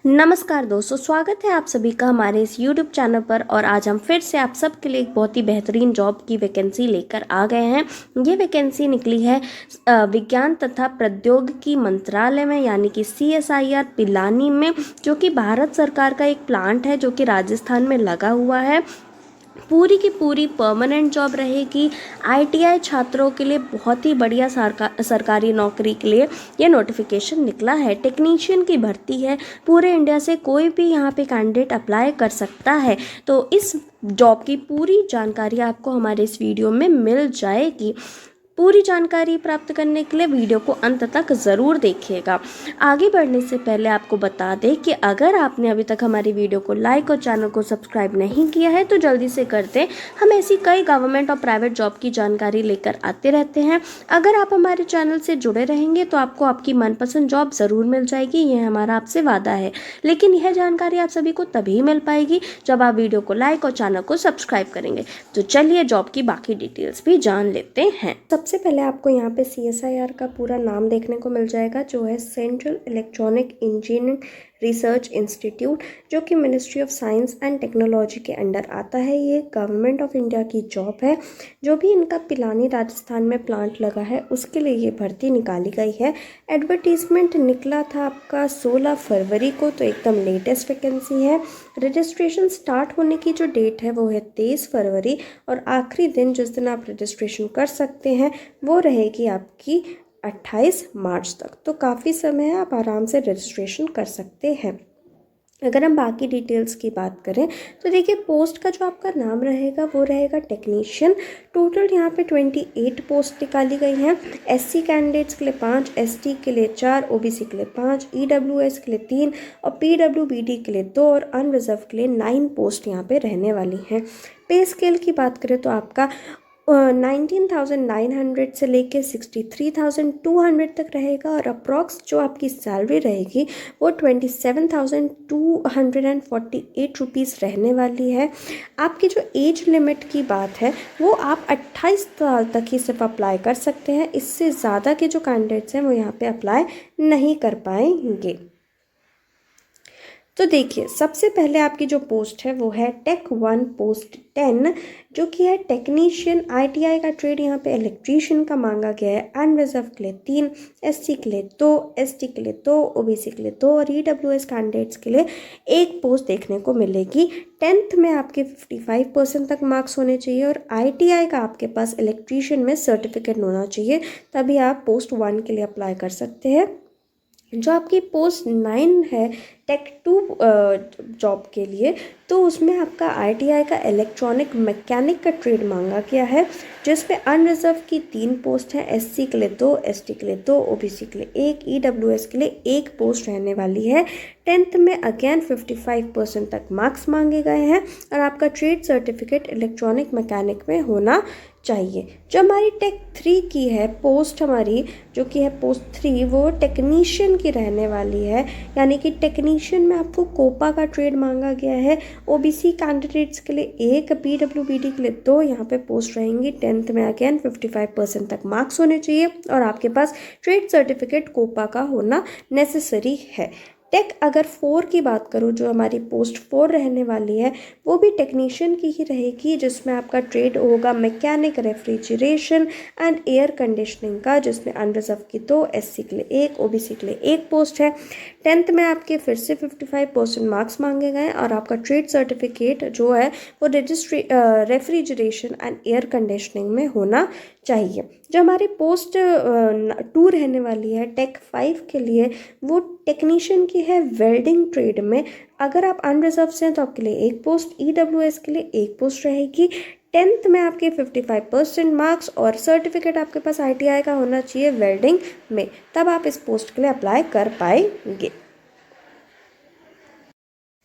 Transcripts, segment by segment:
नमस्कार दोस्तों, स्वागत है आप सभी का हमारे इस YouTube चैनल पर। और आज हम फिर से आप सबके लिए एक बहुत ही बेहतरीन जॉब की वैकेंसी लेकर आ गए हैं। ये वैकेंसी निकली है विज्ञान तथा प्रौद्योगिकी मंत्रालय में, यानी कि CSIR पिलानी में, जो कि भारत सरकार का एक प्लांट है जो कि राजस्थान में लगा हुआ है। पूरी की पूरी परमानेंट जॉब रहेगी। ITI छात्रों के लिए बहुत ही बढ़िया सरकारी नौकरी के लिए ये नोटिफिकेशन निकला है। टेक्नीशियन की भर्ती है। पूरे इंडिया से कोई भी यहाँ पे कैंडिडेट अप्लाई कर सकता है। तो इस जॉब की पूरी जानकारी आपको हमारे इस वीडियो में मिल जाएगी। पूरी जानकारी प्राप्त करने के लिए वीडियो को अंत तक ज़रूर देखिएगा। आगे बढ़ने से पहले आपको बता दें कि अगर आपने अभी तक हमारी वीडियो को लाइक और चैनल को सब्सक्राइब नहीं किया है तो जल्दी से कर दें। हम ऐसी कई गवर्नमेंट और प्राइवेट जॉब की जानकारी लेकर आते रहते हैं। अगर आप हमारे चैनल से जुड़े रहेंगे तो आपको आपकी मनपसंद जॉब ज़रूर मिल जाएगी, यह हमारा आपसे वादा है। लेकिन यह जानकारी आप सभी को तभी मिल पाएगी जब आप वीडियो को लाइक और चैनल को सब्सक्राइब करेंगे। तो चलिए जॉब की बाकी डिटेल्स भी जान लेते हैं। सबसे पहले आपको यहाँ पे CSIR का पूरा नाम देखने को मिल जाएगा, जो है central electronic engineering research institute, जो कि ministry of science and technology के अंडर आता है। ये गवर्नमेंट ऑफ इंडिया की जॉब है। जो भी इनका पिलानी राजस्थान में प्लांट लगा है उसके लिए ये भर्ती निकाली गई है। एडवर्टीजमेंट निकला था आपका 16 फरवरी को, तो एकदम लेटेस्ट वैकेंसी है। रजिस्ट्रेशन स्टार्ट होने की जो डेट है वो है 23 फरवरी, और आखिरी दिन जिस दिन आप रजिस्ट्रेशन कर सकते हैं वो रहेगी आपकी 28 मार्च तक। तो काफ़ी समय है, आप आराम से रजिस्ट्रेशन कर सकते हैं। अगर हम बाकी डिटेल्स की बात करें तो देखिए, पोस्ट का जो आपका नाम रहेगा वो रहेगा टेक्नीशियन। टोटल यहाँ पे 28 पोस्ट निकाली गई हैं। SC कैंडिडेट्स के लिए 5, ST के लिए 4, OBC के लिए 5, EWS के लिए 3 और PWBD के लिए 2 और अनरिजर्व के लिए 9 पोस्ट यहाँ पे रहने वाली हैं। पे स्केल की बात करें तो आपका 19,900 से लेके 63,200 तक रहेगा, और अप्रॉक्स जो आपकी सैलरी रहेगी वो 27,248 रुपीज़ रहने वाली है। आपकी जो एज लिमिट की बात है वो आप 28 साल तक ही सिर्फ अप्लाई कर सकते हैं। इससे ज़्यादा के जो कैंडिडेट्स हैं वो यहाँ पे अप्लाई नहीं कर पाएंगे। तो देखिए, सबसे पहले आपकी जो पोस्ट है वो है टेक 1 पोस्ट 10, जो कि है टेक्नीशियन। ITI का ट्रेड यहाँ पे इलेक्ट्रीशियन का मांगा गया है। अनरिजर्व के लिए 3, SC के लिए 2, ST के लिए 2, OBC के लिए 2 और EWS कैंडिडेट्स के लिए 1 पोस्ट देखने को मिलेगी। 10th में आपके 55% तक मार्क्स होने चाहिए, और ITI का आपके पास इलेक्ट्रीशियन में सर्टिफिकेट होना चाहिए, तभी आप पोस्ट 1 के लिए अप्लाई कर सकते हैं। जो आपकी पोस्ट 9 है टेक 2 जॉब के लिए, तो उसमें आपका ITI का इलेक्ट्रॉनिक मैकेनिक का ट्रेड मांगा गया है, जिसमें अनरिजर्व की 3 पोस्ट हैं। SC के लिए 2, ST के लिए 2, OBC के लिए 1, EWS के लिए 1 पोस्ट रहने वाली है। 10th में अगेन 55% तक मार्क्स मांगे गए हैं, और आपका ट्रेड सर्टिफिकेट इलेक्ट्रॉनिक मैकेनिक में होना चाहिए। जो हमारी टेक 3 की है पोस्ट, हमारी जो कि है पोस्ट 3, वो टेक्नीशियन की रहने वाली है। यानी कि टेक्नीशियन में आपको कोपा का ट्रेड मांगा गया है। OBC कैंडिडेट्स के लिए 1, PWBD के लिए 2 यहाँ पे पोस्ट रहेंगी। 10th में अगेन 55% तक मार्क्स होने चाहिए, और आपके पास ट्रेड सर्टिफिकेट कोपा का होना नेसेसरी है। टेक अगर 4 की बात करूँ, जो हमारी पोस्ट 4 रहने वाली है, वो भी टेक्नीशियन की ही रहेगी, जिसमें आपका ट्रेड होगा mechanic refrigeration and air conditioning का, जिसमें अनरिजर्व की 2, SC के लिए 1, OBC के लिए 1 पोस्ट है। 10th में आपके फिर से 55% मार्क्स मांगे गए, और आपका ट्रेड सर्टिफिकेट जो है वो रेफ्रिजरेशन एंड एयर कंडीशनिंग में होना चाहिए। जो हमारी पोस्ट 2 रहने वाली है टेक 5 के लिए, वो टेक्नीशियन की है वेल्डिंग ट्रेड में। अगर आप अनरिजर्व से हैं तो आपके लिए 1 पोस्ट, EWS के लिए 1 पोस्ट रहेगी। 10th में आपके 55% मार्क्स और सर्टिफिकेट आपके पास ITI का होना चाहिए वेल्डिंग में, तब आप इस पोस्ट के लिए अप्लाई कर पाएंगे।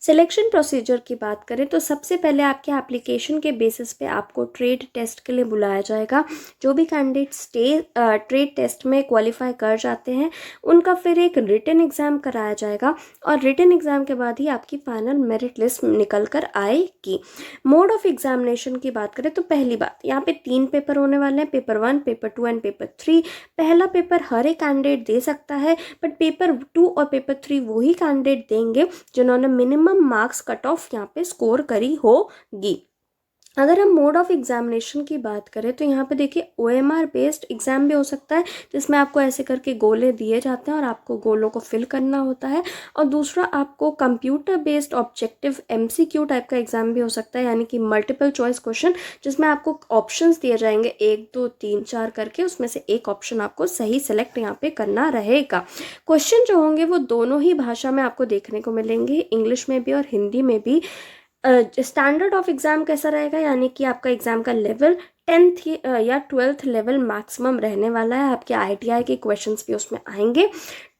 सिलेक्शन प्रोसीजर की बात करें तो सबसे पहले आपके एप्लीकेशन के बेसिस पे आपको ट्रेड टेस्ट के लिए बुलाया जाएगा। जो भी कैंडिडेट्स ट्रेड टेस्ट में क्वालिफाई कर जाते हैं उनका फिर एक रिटन एग्ज़ाम कराया जाएगा और रिटन एग्ज़ाम के बाद ही आपकी फाइनल मेरिट लिस्ट निकल कर आएगी। मोड ऑफ एग्जामिनेशन की बात करें तो पहली बात, यहाँ पे 3 पेपर होने वाले हैं, पेपर 1, पेपर 2 एंड पेपर 3। पहला पेपर हर एक कैंडिडेट दे सकता है, बट पेपर 2 और पेपर 3 वही कैंडिडेट देंगे जिन्होंने मिनिमम मार्क्स कट ऑफ यहाँ पे स्कोर करी होगी। अगर हम मोड ऑफ एग्जामिनेशन की बात करें तो यहाँ पे देखिए OMR बेस्ड एग्ज़ाम भी हो सकता है, जिसमें आपको ऐसे करके गोले दिए जाते हैं और आपको गोलों को फिल करना होता है। और दूसरा आपको computer based objective MCQ type का एग्ज़ाम भी हो सकता है, यानी कि मल्टीपल चॉइस क्वेश्चन, जिसमें आपको ऑप्शंस दिए जाएंगे 1 2 3 4 करके, उसमें से एक ऑप्शन आपको सही सेलेक्ट यहाँ पे करना रहेगा। क्वेश्चन जो होंगे वो दोनों ही भाषा में आपको देखने को मिलेंगे, इंग्लिश में भी और हिंदी में भी। स्टैंडर्ड ऑफ एग्ज़ाम कैसा रहेगा, यानी कि आपका एग्ज़ाम का लेवल 10th या 12th लेवल मैक्सिमम रहने वाला है। आपके ITI के क्वेश्चंस भी उसमें आएंगे।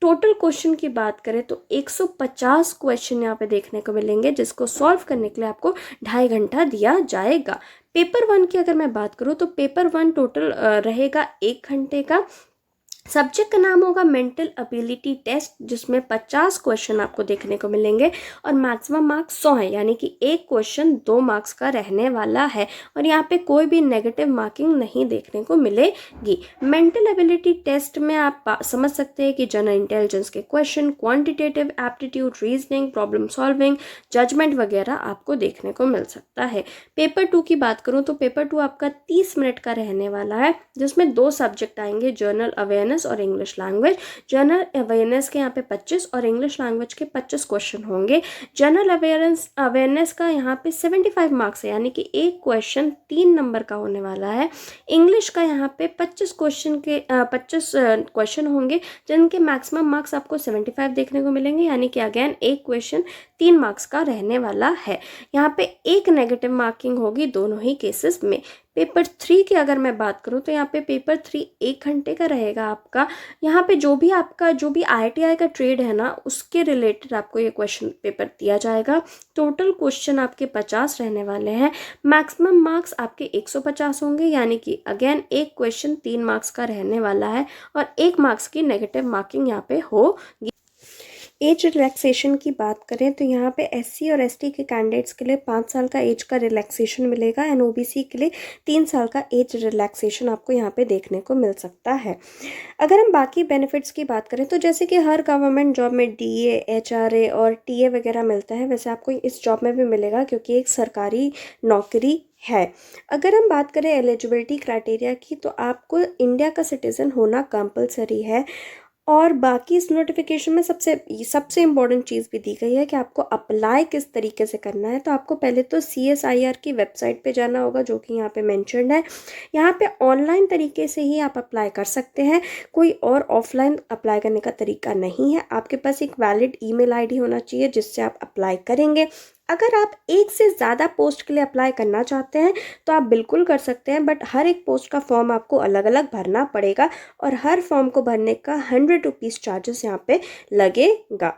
टोटल क्वेश्चन की बात करें तो 150 क्वेश्चन यहाँ पे देखने को मिलेंगे, जिसको सॉल्व करने के लिए आपको 2.5 घंटा दिया जाएगा। पेपर 1 की अगर मैं बात करूँ तो पेपर 1 टोटल रहेगा 1 घंटे का। सब्जेक्ट का नाम होगा मेंटल एबिलिटी टेस्ट, जिसमें 50 क्वेश्चन आपको देखने को मिलेंगे और मैक्सिमम मार्क्स 100 है, यानी कि एक क्वेश्चन 2 मार्क्स का रहने वाला है और यहाँ पे कोई भी नेगेटिव मार्किंग नहीं देखने को मिलेगी। मेंटल एबिलिटी टेस्ट में आप समझ सकते हैं कि जनरल इंटेलिजेंस के question, quantitative aptitude, reasoning, problem solving, judgement वगैरह आपको देखने को मिल सकता है। पेपर 2 की बात करूँ तो पेपर 2 आपका 30 मिनट का रहने वाला है, जिसमें 2 सब्जेक्ट आएंगे, जनरल अवेयरनेस और इंग्लिश लैंग्वेज। जनरल अवेयरनेस के यहाँ पे 25 और इंग्लिश लैंग्वेज के 25 क्वेश्चन होंगे। जनरल अवेयरनेस का यहाँ पे 75 मार्क्स है, यानी कि एक क्वेश्चन 3 नंबर का होने वाला है। इंग्लिश का यहाँ पे 25 क्वेश्चन होंगे, जिनके मैक्सिमम मार्क्स आपको 75 देखने को मिलेंगे, यानी कि अगेन एक क्वेश्चन 3 मार्क्स का रहने वाला है। यहाँ पे एक नेगेटिव मार्किंग होगी दोनों ही केसेस में। पेपर 3 की अगर मैं बात करूँ तो यहाँ पे पेपर 3 1 घंटे का रहेगा आपका। यहाँ पे जो भी ITI का ट्रेड है ना, उसके रिलेटेड आपको ये क्वेश्चन पेपर दिया जाएगा। टोटल क्वेश्चन आपके 50 रहने वाले हैं। मैक्सिमम मार्क्स आपके 150 होंगे, यानी कि अगेन एक क्वेश्चन 3 मार्क्स का रहने वाला है और 1 मार्क्स की नेगेटिव मार्किंग यहाँ पे होगी। एज रिलैक्सेशन की बात करें तो यहाँ पे SC और ST के कैंडिडेट्स के लिए 5 साल का एज का रिलैक्सेशन मिलेगा एंड OBC के लिए 3 साल का एज रिलैक्सेशन आपको यहाँ पे देखने को मिल सकता है। अगर हम बाकी बेनिफिट्स की बात करें तो जैसे कि हर गवर्नमेंट जॉब में DA, HRA और TA वगैरह मिलता है, वैसे आपको इस जॉब में भी मिलेगा क्योंकि एक सरकारी नौकरी है। अगर हम बात करें एलिजिबिलिटी क्राइटेरिया की तो आपको इंडिया का सिटीज़न होना कंपलसरी है और बाकी इस नोटिफिकेशन में सबसे इम्पॉर्टेंट चीज़ भी दी गई है कि आपको अप्लाई किस तरीके से करना है। तो आपको पहले तो CSIR की वेबसाइट पे जाना होगा, जो कि यहाँ पे मेंशन्ड है। यहाँ पे ऑनलाइन तरीके से ही आप अप्लाई कर सकते हैं, कोई और ऑफलाइन अप्लाई करने का तरीका नहीं है। आपके पास एक वैलिड ईमेल ID होना चाहिए जिससे आप अप्लाई करेंगे। अगर आप एक से ज़्यादा पोस्ट के लिए अप्लाई करना चाहते हैं तो आप बिल्कुल कर सकते हैं, बट हर एक पोस्ट का फॉर्म आपको अलग अलग भरना पड़ेगा और हर फॉर्म को भरने का 100 रुपीज़ चार्जेस यहाँ पे लगेगा।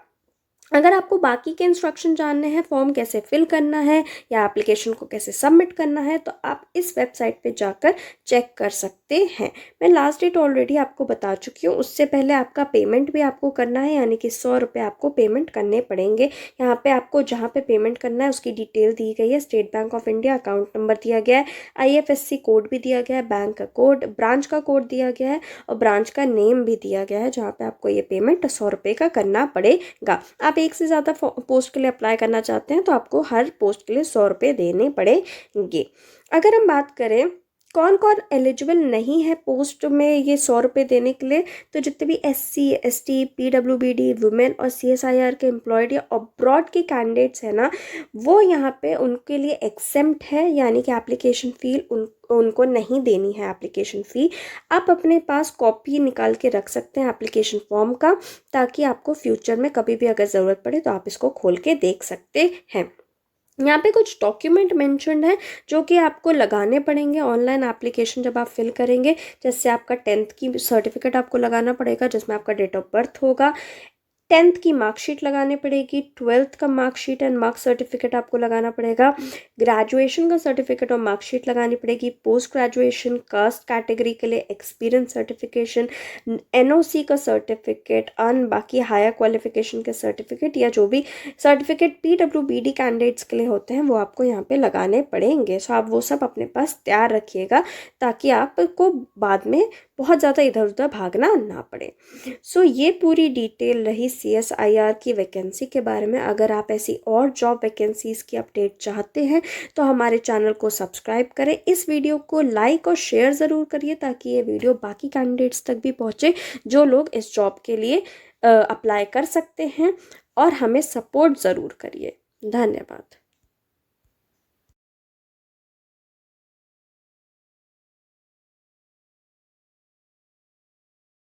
अगर आपको बाकी के इंस्ट्रक्शन जानने हैं, फॉर्म कैसे फिल करना है या एप्लीकेशन को कैसे सबमिट करना है, तो आप इस वेबसाइट पे जाकर चेक कर सकते हैं। मैं लास्ट डेट ऑलरेडी आपको बता चुकी हूँ। उससे पहले आपका पेमेंट भी आपको करना है, यानी कि 100 रुपये आपको पेमेंट करने पड़ेंगे। यहाँ पे आपको जहाँ पे पेमेंट करना है उसकी डिटेल दी गई है। State bank of India account number दिया गया है, IFSC कोड भी दिया गया है, बैंक का कोड, ब्रांच का कोड दिया गया है और ब्रांच का नेम भी दिया गया है, जहाँ पे आपको ये पेमेंट 100 रुपये का करना पड़ेगा। आप एक से ज़्यादा पोस्ट के लिए अप्लाई करना चाहते हैं तो आपको हर पोस्ट के लिए 100 रुपये देने पड़ेंगे। अगर हम बात करें कौन कौन एलिजिबल नहीं है पोस्ट में ये 100 रुपये देने के लिए, तो जितने भी SC, ST, PWBD, वुमेन और CSIR के एम्प्लॉयड या अब्रॉड के कैंडिडेट्स हैं ना, वो यहाँ पे उनके लिए एक्सेम्प्ट है, यानी कि एप्लीकेशन फ़ी उनको नहीं देनी है। एप्लीकेशन फ़ी आप अपने पास कॉपी निकाल के रख सकते हैं एप्लीकेशन फॉर्म का, ताकि आपको फ्यूचर में कभी भी अगर ज़रूरत पड़े तो आप इसको खोल के देख सकते हैं। यहाँ पे कुछ डॉक्यूमेंट मेंशन्ड है जो कि आपको लगाने पड़ेंगे ऑनलाइन एप्लीकेशन जब आप फिल करेंगे। जैसे आपका 10th की सर्टिफिकेट आपको लगाना पड़ेगा, जिसमें आपका डेट ऑफ बर्थ होगा। 10th की मार्कशीट लगानी पड़ेगी, 12th का मार्कशीट एंड मार्क सर्टिफिकेट आपको लगाना पड़ेगा, ग्रेजुएशन का सर्टिफिकेट और मार्कशीट लगानी पड़ेगी, पोस्ट ग्रेजुएशन कास्ट कैटेगरी के लिए एक्सपीरियंस सर्टिफिकेशन, एनओसी का सर्टिफिकेट, बाकी हायर क्वालिफिकेशन के सर्टिफिकेट या जो भी सर्टिफिकेट पीडब्ल्यूबीडी कैंडिडेट्स के लिए होते हैं वो आपको यहाँ पे लगाने पड़ेंगे। सो आप वो सब अपने पास तैयार रखिएगा ताकि आपको बाद में बहुत ज़्यादा इधर उधर भागना ना पड़े। सो ये पूरी डिटेल रही CSIR की वैकेंसी के बारे में। अगर आप ऐसी और जॉब वैकेंसीज़ की अपडेट चाहते हैं तो हमारे चैनल को सब्सक्राइब करें, इस वीडियो को लाइक और शेयर ज़रूर करिए ताकि ये वीडियो बाकी कैंडिडेट्स तक भी पहुँचे जो लोग इस जॉब के लिए अप्लाई कर सकते हैं, और हमें सपोर्ट ज़रूर करिए। धन्यवाद।